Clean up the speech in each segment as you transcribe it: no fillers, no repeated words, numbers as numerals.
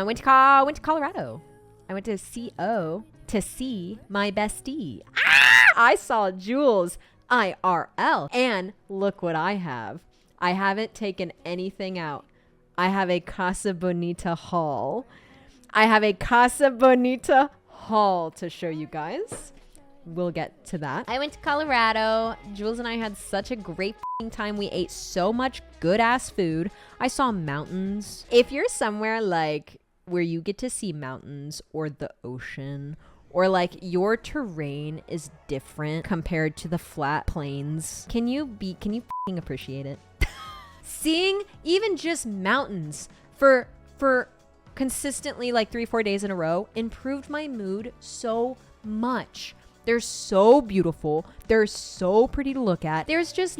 Went to Colorado. I went to CO to see my bestie. I saw Jules IRL. And look what I have. I haven't taken anything out. I have a Casa Bonita haul. I have a Casa Bonita haul to show you guys. We'll get to that. I went to Colorado. Jules and I had such a great time. We ate so much good ass food. I saw mountains. If you're somewhere like where you get to see mountains or the ocean, or like your terrain is different compared to the flat plains, can you appreciate it? Seeing even just mountains for consistently like 3-4 days in a row improved my mood so much. They're so beautiful. They're so pretty to look at. There's just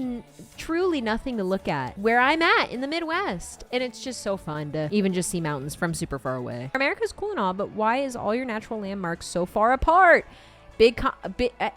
truly nothing to look at where I'm at in the Midwest. And it's just so fun to even just see mountains from super far away. America's cool and all, but why is all your natural landmarks so far apart? Big continent.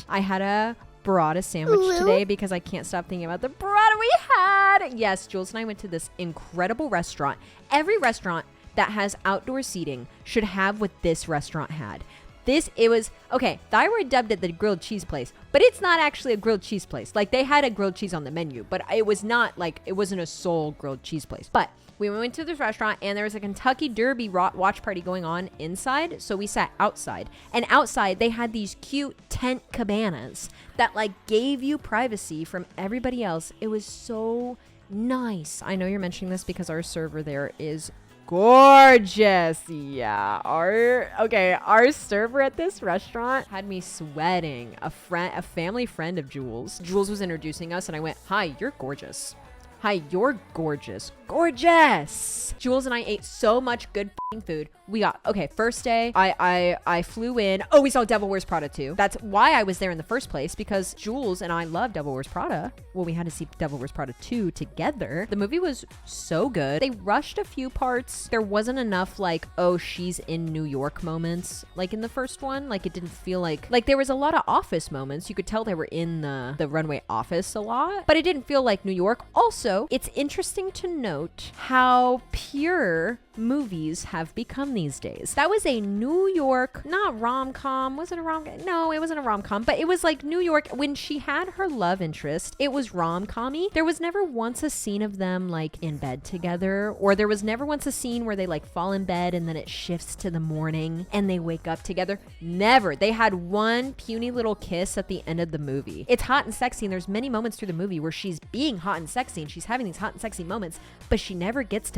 I had a burrata sandwich today because I can't stop thinking about the burrata we had. Yes, Jules and I went to this incredible restaurant. Every restaurant that has outdoor seating should have what this restaurant had. It was, okay, Thyroid dubbed it the grilled cheese place, but it's not actually a grilled cheese place. Like, they had a grilled cheese on the menu, but it wasn't a sole grilled cheese place. But we went to this restaurant and there was a Kentucky Derby watch party going on inside. So we sat outside, and outside they had these cute tent cabanas that like gave you privacy from everybody else. It was so nice. I know you're mentioning this because our server there is gorgeous. Yeah. Our server at this restaurant had me sweating. A family friend of Jules was introducing us, and I went, "Hi, you're gorgeous. Hi, you're gorgeous. Gorgeous." Jules and I ate so much good food. We got, first day, I flew in. Oh, we saw Devil Wears Prada too. That's why I was there in the first place, because Jules and I love Devil Wears Prada. Well, we had to see Devil Wears Prada 2 together. The movie was so good. They rushed a few parts. There wasn't enough like, oh, she's in New York moments. Like in the first one, like it didn't feel like there was a lot of office moments. You could tell they were in the runway office a lot, but it didn't feel like New York. Also, it's interesting to note how pure movies have become these days. That was a New York, not rom-com. Was it a rom-com? No, it wasn't a rom-com, but it was like New York. When she had her love interest, it was rom-com-y. There was never once a scene of them like in bed together, or there was never once a scene where they like fall in bed and then it shifts to the morning and they wake up together. Never. They had one puny little kiss at the end of the movie. It's hot and sexy, and there's many moments through the movie where she's being hot and sexy and she's having these hot and sexy moments, but she never gets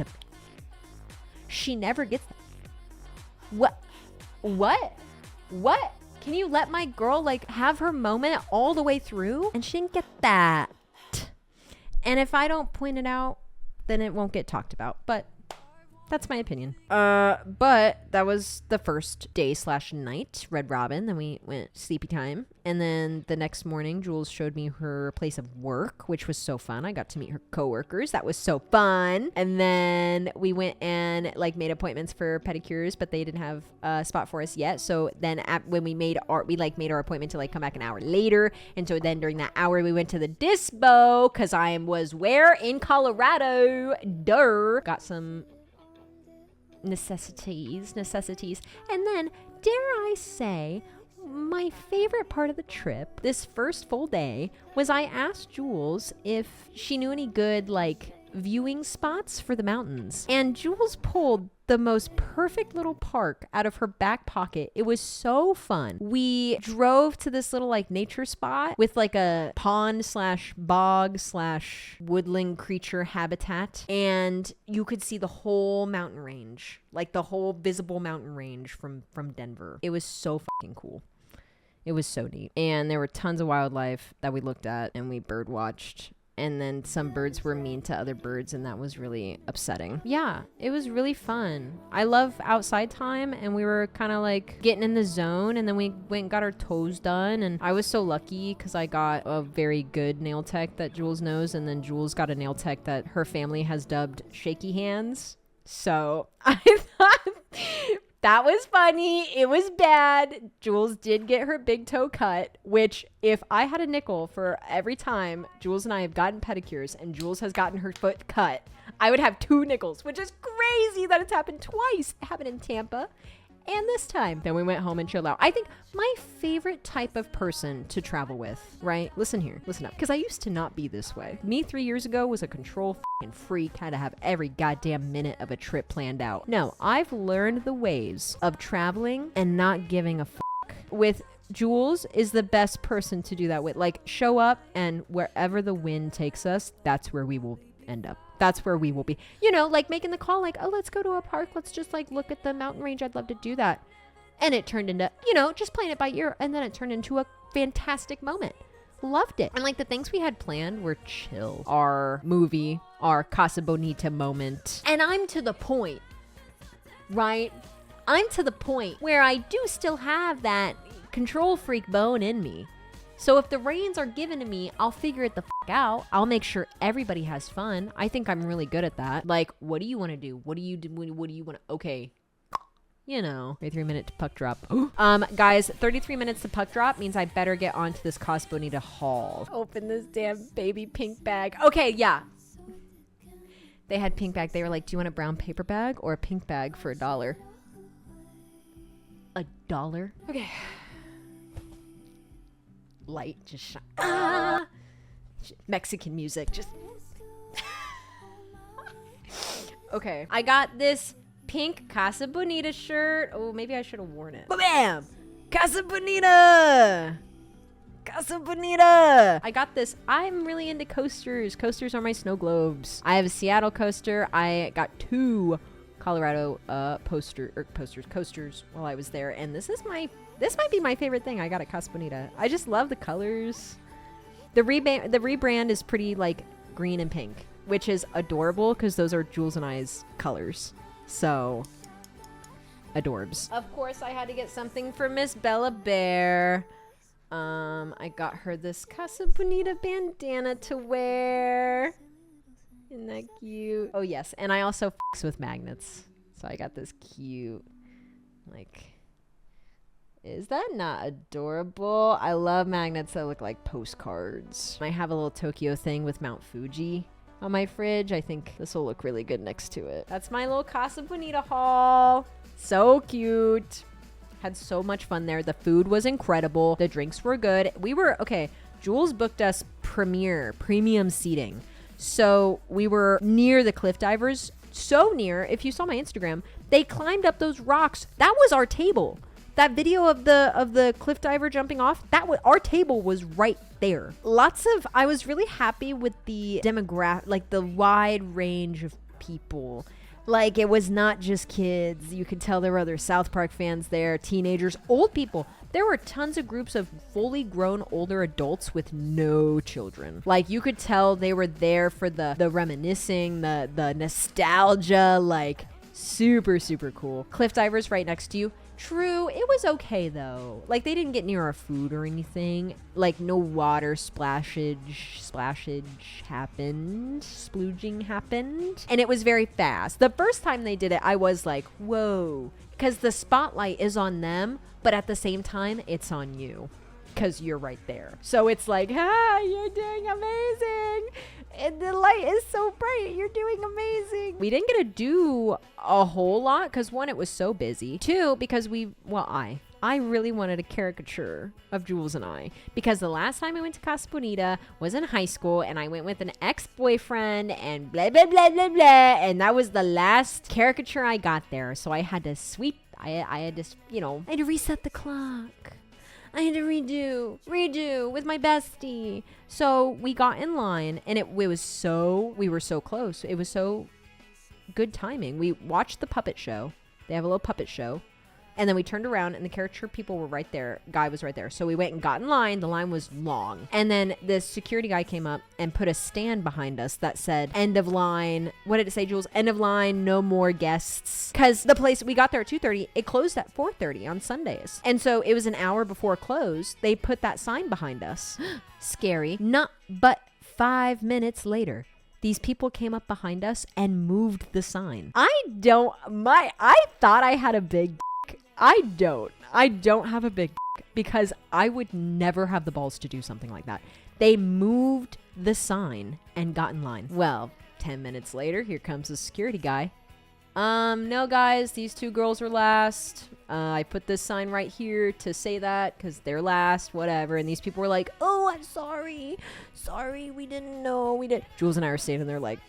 what? Can you let my girl like have her moment all the way through? And she didn't get that. And if I don't point it out, then it won't get talked about. But that's my opinion. But that was the first day/night, Red Robin. Then we went sleepy time. And then the next morning, Jules showed me her place of work, which was so fun. I got to meet her coworkers. That was so fun. And then we went and like made appointments for pedicures, but they didn't have a spot for us yet. So then when we made our appointment to like come back an hour later. And so then during that hour, we went to the dispo because I was where? In Colorado. Got some necessities. And then, dare I say, my favorite part of the trip, this first full day, was I asked Jules if she knew any good like viewing spots for the mountains. And Jules pulled the most perfect little park out of her back pocket. It was so fun. We drove to this little like nature spot with like a pond/bog/woodland creature habitat. And you could see the whole mountain range, like the whole visible mountain range from Denver. It was so fucking cool. It was so neat. And there were tons of wildlife that we looked at and we bird watched. And then some birds were mean to other birds, and that was really upsetting. Yeah, it was really fun. I love outside time, and we were kind of like getting in the zone, and then we went and got our toes done. And I was so lucky because I got a very good nail tech that Jules knows, and then Jules got a nail tech that her family has dubbed Shaky Hands. So I thought That was funny. It was bad. Jules did get her big toe cut, which if I had a nickel for every time Jules and I have gotten pedicures and Jules has gotten her foot cut, I would have 2 nickels, which is crazy that it's happened twice. It happened in Tampa and this time. Then we went home and chilled out. I think my favorite type of person to travel with, right? Listen here, listen up. Because I used to not be this way. Me 3 years ago was a control freak, had to have every goddamn minute of a trip planned out. No, I've learned the ways of traveling and not giving a fuck. With Jules is the best person to do that with. Like, show up and wherever the wind takes us, that's where we will end up. That's where we will be. You know, like making the call like, oh, let's go to a park. Let's just like look at the mountain range. I'd love to do that. And it turned into, you know, just playing it by ear. And then it turned into a fantastic moment. Loved it. And like the things we had planned were chill. Our movie, our Casa Bonita moment. And I'm to the point, right? I'm to the point where I do still have that control freak bone in me. So if the reins are given to me, I'll figure it the out. I'll make sure everybody has fun. I think I'm really good at that. Like, what do you want to do? What do you do? What do you want to? Okay. You know, 33 minute to puck drop. Guys, 33 minutes to puck drop means I better get onto this Casa Bonita haul. Open this damn baby pink bag. Okay, yeah. They had pink bag. They were like, do you want a brown paper bag or a pink bag for $1? $1? Okay. Light just shine. Mexican music just okay, I got this pink Casa Bonita shirt. Oh, maybe I should have worn it. Bam! Casa Bonita! Casa Bonita! I got this. I'm really into coasters. Coasters are my snow globes. I have a Seattle coaster. I got 2 Colorado coasters while I was there, and this might be my favorite thing I got at Casa Bonita. I just love the colors. The rebrand is pretty like green and pink, which is adorable because those are Jules and I's colors. So, adorbs. Of course, I had to get something for Miss Bella Bear. I got her this Casa Bonita bandana to wear. Isn't that cute? Oh yes, and I also f***s with magnets. So I got this cute, like... Is that not adorable? I love magnets that look like postcards. I have a little Tokyo thing with Mount Fuji on my fridge. I think this will look really good next to it. That's my little Casa Bonita haul. So cute. Had so much fun there. The food was incredible. The drinks were good. Okay, Jules booked us premium seating. So we were near the cliff divers. So near, if you saw my Instagram, they climbed up those rocks. That was our table. That video of the cliff diver jumping off, our table was right there. I was really happy with the demographic, like the wide range of people. Like, it was not just kids. You could tell there were other South Park fans there, teenagers, old people. There were tons of groups of fully grown older adults with no children. Like, you could tell they were there for the reminiscing, the nostalgia, like super, super cool. Cliff divers right next to you. True, it was okay though. Like, they didn't get near our food or anything. Like, no water splashage happened. Splooging happened. And it was very fast. The first time they did it, I was like, whoa. Because the spotlight is on them, but at the same time, it's on you. Because you're right there. So it's like, you're doing amazing. And the light is so bright. You're doing amazing. We didn't get to do a whole lot because, one, it was so busy. 2, because I really wanted a caricature of Jules and I, because the last time I went to Casa Bonita was in high school, and I went with an ex-boyfriend and blah, blah, blah, blah, blah. And that was the last caricature I got there. So I had to I had to reset the clock. I had to redo with my bestie. So we got in line, and we were so close. It was so good timing. We watched the puppet show. They have a little puppet show. And then we turned around, and the caricature people were right there. Guy was right there. So we went and got in line. The line was long. And then the security guy came up and put a stand behind us that said, end of line. What did it say, Jules? End of line, no more guests. Because the place, we got there at 2:30. It closed at 4:30 on Sundays. And so it was an hour before close. They put that sign behind us. Scary. Not but 5 minutes later, these people came up behind us and moved the sign. I thought I had a big I don't have a big because I would never have the balls to do something like that. They moved the sign and got in line. Well, 10 minutes later, here comes the security guy. No guys, these two girls were last. I put this sign right here to say that because they're last, whatever. And these people were like, oh, I'm sorry. Sorry, we didn't know. We didn't. Jules and I are standing there like,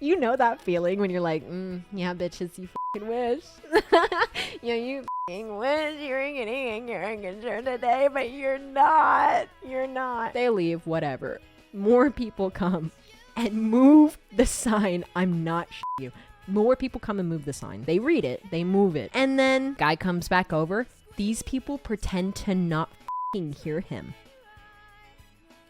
You know that feeling when you're like, yeah, bitches, you fucking wish. Yeah, you fucking wish you were getting your shirt today, but you're not. You're not. They leave, whatever. More people come and move the sign. I'm not you. More people come and move the sign. They read it. They move it. And then guy comes back over. These people pretend to not fucking hear him.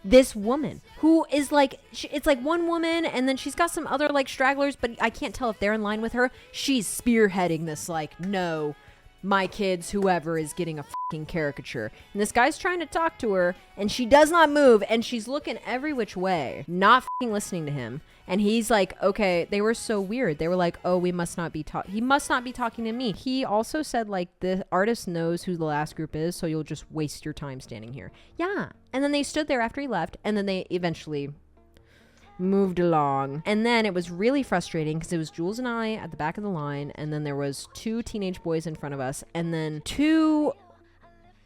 This woman who is like, it's like one woman and then she's got some other like stragglers, but I can't tell if they're in line with her. She's spearheading this like, no, my kids, whoever is getting a fucking caricature. And this guy's trying to talk to her and she does not move and she's looking every which way, not fucking listening to him. And he's like, okay, they were so weird. They were like, oh, he must not be talking to me. He also said like the artist knows who the last group is, so you'll just waste your time standing here. Yeah. And then they stood there after he left and then they eventually moved along. And then it was really frustrating because it was Jules and I at the back of the line and then there was two teenage boys in front of us and then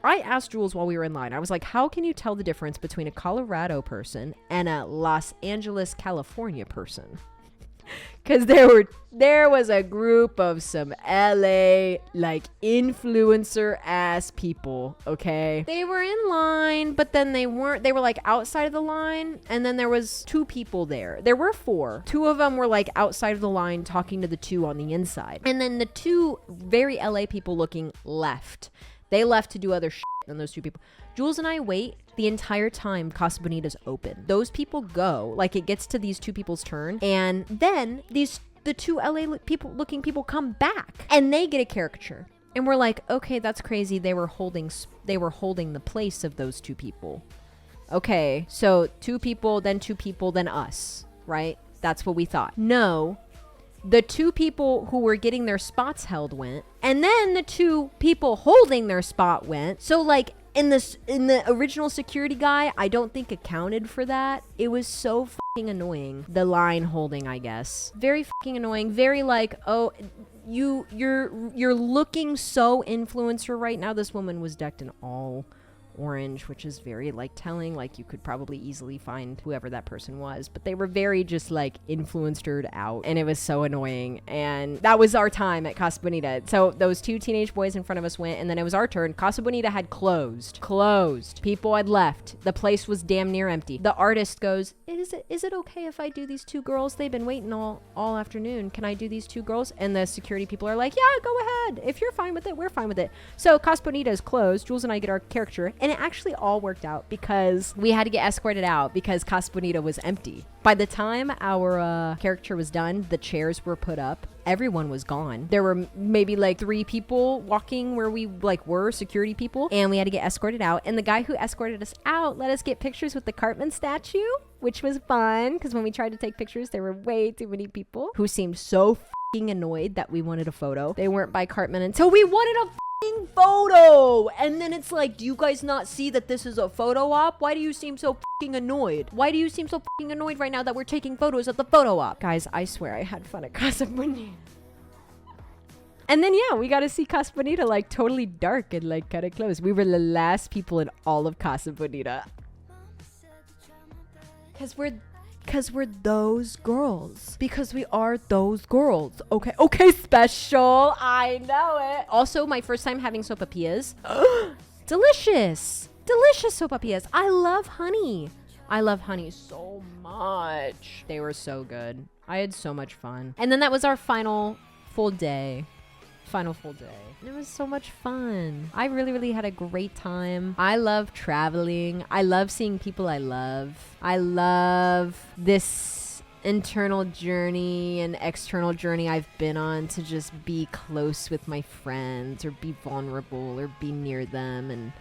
I asked Jules while we were in line, I was like, how can you tell the difference between a Colorado person and a Los Angeles, California person? Because there was a group of some LA, like, influencer ass people, okay? They were in line, but then they weren't. They were, like, outside of the line, and then there was two people there. There were four. Two of them were, like, outside of the line talking to the two on the inside. And then the two very LA people looking left. They left to do other shit than those two people. Jules and I wait the entire time Casa Bonita's open. Those people go, like it gets to these two people's turn, and then the two LA looking people come back, and they get a caricature. And we're like, okay, that's crazy. They were holding the place of those two people. Okay, so two people, then us, right? That's what we thought. No. The two people who were getting their spots held went, and then the two people holding their spot went. So like in the original security guy, I don't think accounted for that. It was so fucking annoying. The line holding, I guess. Very fucking annoying. Very like, oh, you're looking so influencer right now. This woman was decked in all orange, which is very like telling, like you could probably easily find whoever that person was, but they were very just like influencered out, and it was so annoying. And that was our time at Casa Bonita. So those two teenage boys in front of us went, and then it was our turn. Casa Bonita had closed. People had left. The place was damn near empty. The artist goes, is it okay if I do these two girls? They've been waiting all afternoon. Can I do these two girls? And the security people are like, yeah, go ahead. If you're fine with it, we're fine with it. So Casa Bonita is closed. Jules and I get our caricature, and it actually all worked out because we had to get escorted out because Casa Bonita was empty. By the time our caricature was done, the chairs were put up. Everyone was gone. There were maybe like 3 people walking where we like were security people, and we had to get escorted out. And the guy who escorted us out let us get pictures with the Cartman statue, which was fun because when we tried to take pictures, there were way too many people who seemed so fucking annoyed that we wanted a photo. They weren't by Cartman until we wanted a photo. And then it's like, do you guys not see that this is a photo op? Why do you seem so fucking annoyed? Why do you seem so fucking annoyed right now that we're taking photos at the photo op? Guys, I swear I had fun at Casa Bonita. And then yeah, we got to see Casa Bonita like totally dark and like kind of close. We were the last people in all of Casa Bonita. Because we're those girls. Because we are those girls. Okay, special. I know it. Also, my first time having sopapillas. Delicious sopapillas. I love honey so much. They were so good. I had so much fun. And then that was our final full day. It was so much fun. I really had a great time. I love traveling. I love seeing people I love. I love this internal journey and external journey I've been on to just be close with my friends or be vulnerable or be near them, and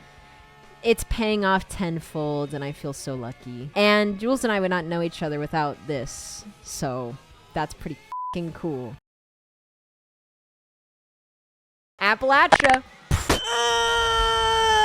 it's paying off tenfold, and I feel so lucky. And Jules and I would not know each other without this. So That's pretty fucking cool. Appalachia.